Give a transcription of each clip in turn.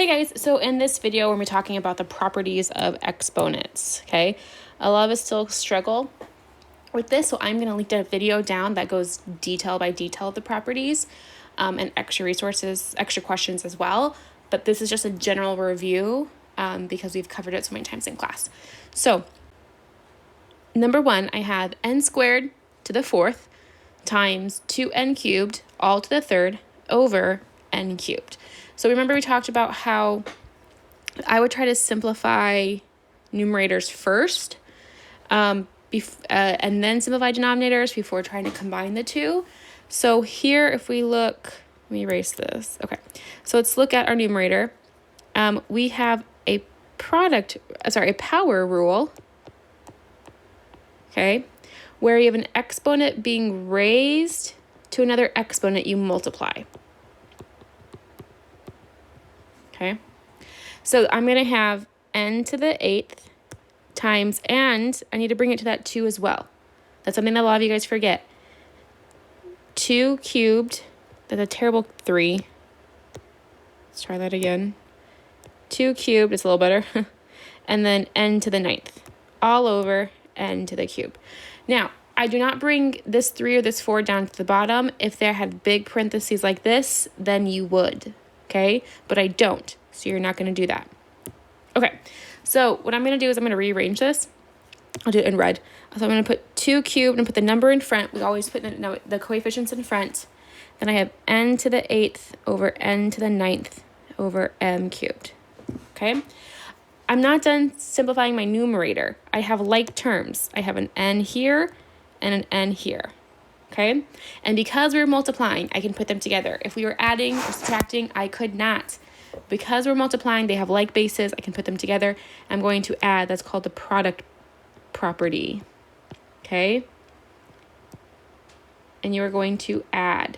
Hey guys, so in this video, we're going to be talking about the properties of exponents, okay? A lot of us still struggle with this, so I'm going to link a video down that goes detail by detail of the properties and extra resources, extra questions as well. But this is just a general review because we've covered it so many times in class. So, number one, I have n squared to the fourth times 2n cubed all to the third over n cubed. So remember we talked about how I would try to simplify numerators first and then simplify denominators before trying to combine the two. So here if we look, let me erase this. Okay, so let's look at our numerator. We have a power rule, okay, where you have an exponent being raised to another exponent you multiply. Okay, so I'm going to have n to the 8th times, and I need to bring it to that 2 as well. That's something that a lot of you guys forget. 2 cubed, that's a terrible 3. Let's try that again. 2 cubed, it's a little better. And then n to the 9th, all over n to the cube. Now, I do not bring this 3 or this 4 down to the bottom. If they had big parentheses like this, then you would. Okay, but I don't, so you're not going to do that. Okay, so what I'm going to do is I'm going to rearrange this. I'll do it in red. So I'm going to put 2 cubed and put the number in front. We always put the coefficients in front. Then I have n to the 8th over n to the 9th over m cubed. Okay, I'm not done simplifying my numerator. I have like terms. I have an n here and an n here. Okay, and because we're multiplying, I can put them together. If we were adding or subtracting, I could not. Because we're multiplying, they have like bases, I can put them together. I'm going to add, that's called the product property. Okay, and you are going to add.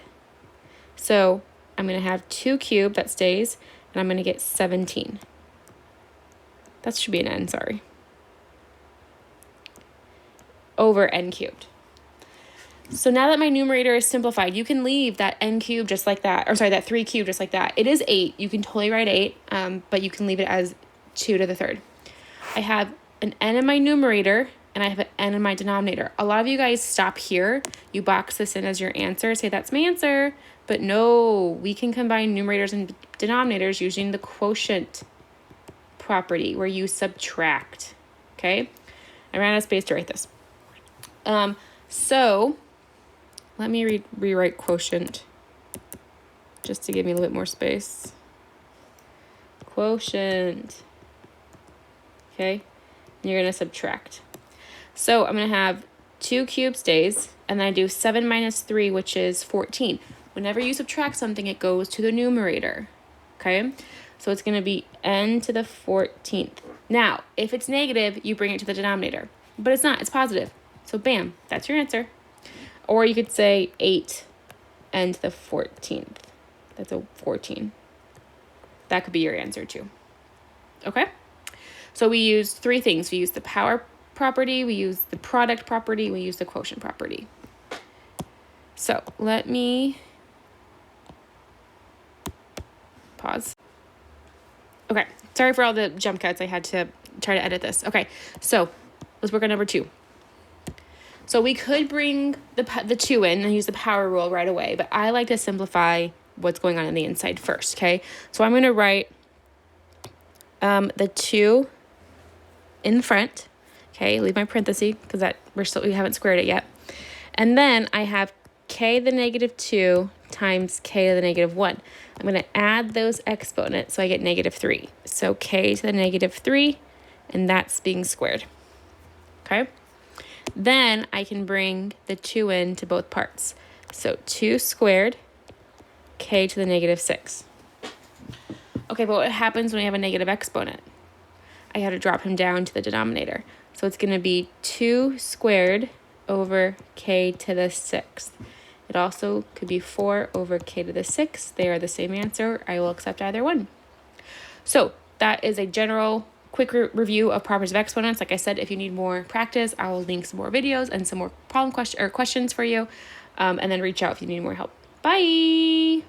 So I'm going to have 2 cubed, that stays, and I'm going to get 17. That should be an n, sorry. Over n cubed. So now that my numerator is simplified, you can leave that n cubed just like that, or sorry, that 3 cubed just like that. It is 8. You can totally write 8, but you can leave it as 2 to the third. I have an n in my numerator, and I have an n in my denominator. A lot of you guys stop here. You box this in as your answer, say that's my answer. But no, we can combine numerators and denominators using the quotient property where you subtract. Okay? I ran out of space to write this. So let me rewrite quotient just to give me a little bit more space. Quotient. Okay, and you're going to subtract. So I'm going to have 2 cubed stays, and then I do 7 minus 3, which is 14. Whenever you subtract something, it goes to the numerator. Okay, so it's going to be n to the 14th. Now, if it's negative, you bring it to the denominator. But it's not, it's positive. So bam, that's your answer. Or you could say 8 n to the 14th. That's a 14. That could be your answer too. Okay? So we use 3 things. We use the power property, we use the product property, we use the quotient property. So let me pause. Okay, sorry for all the jump cuts. I had to try to edit this. Okay, so let's work on number 2. So we could bring the 2 in and use the power rule right away, but I like to simplify what's going on the inside first, okay? So I'm going to write the 2 in front, okay? Leave my parenthesis because we haven't squared it yet. And then I have k to the negative 2 times k to the negative 1. I'm going to add those exponents so I get negative 3. So k to the negative 3, and that's being squared, okay? Then I can bring the 2 in to both parts. So 2 squared, k to the negative 6. Okay, but what happens when we have a negative exponent? I have to drop him down to the denominator. So it's going to be 2 squared over k to the 6th. It also could be 4 over k to the 6th. They are the same answer. I will accept either one. So that is a general quick review of properties of exponents. Like I said, if you need more practice, I will link some more videos and some more questions for you, and then reach out if you need more help. Bye.